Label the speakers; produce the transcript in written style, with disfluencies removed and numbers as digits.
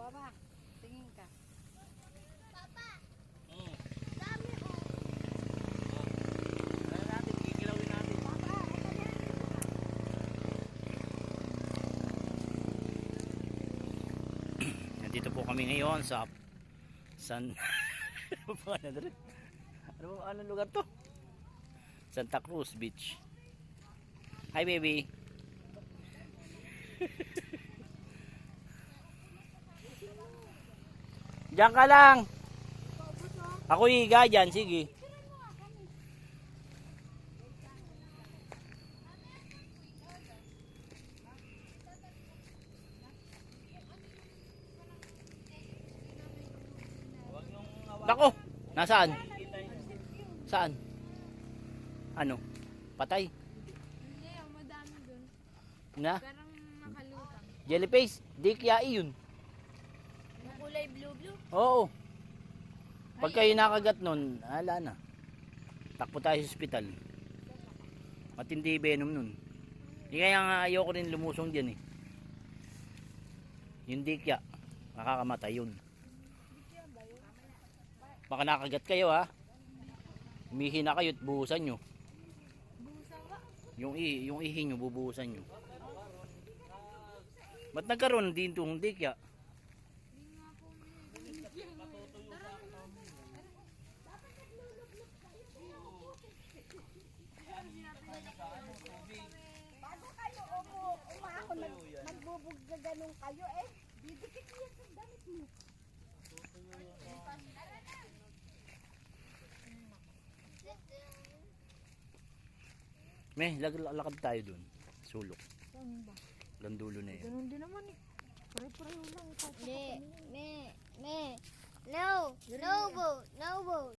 Speaker 1: Papa, tingin ka.
Speaker 2: Papa,
Speaker 3: Oo.
Speaker 2: dami oh.
Speaker 3: Ano natin, kikilawin natin.
Speaker 2: Papa, ito na.
Speaker 3: Nandito po kami ngayon sa San anong lugar to? Santa Cruz Beach. Hi baby. Diyan ka lang. Ako higa dyan, sige. Nako, nasaan? Saan? Ano? Patay?
Speaker 1: Hindi, madami dun.
Speaker 3: Na?
Speaker 1: Parang nakalutang.
Speaker 3: Jellyfish? Di kaya yun.
Speaker 2: Yung kulay blue-blue.
Speaker 3: Oo. Pag kayo nakagat nun, ala na. Takbo tayo sa ospital. Matindi venom nun. Di kaya nga ayoko rin lumusong dyan eh. Yung dikya, makakamatay yun. Baka nakagat kayo ha. Umihi na kayo at buhusan nyo.
Speaker 1: Busa ka?
Speaker 3: Yung ihi nyo, bubuhusan nyo. Ba't nagkaroon din itong dikya?
Speaker 2: Bago kayo umahon, magbubugga ganun kayo eh. Didikit niya sa damit mo.
Speaker 3: Meh, lakad tayo dun. Sulok.
Speaker 1: Saan ba?
Speaker 3: Gandulo na yun.
Speaker 1: Ganun din naman eh. Pare-pareho lang.
Speaker 2: Me. No boat, no boat.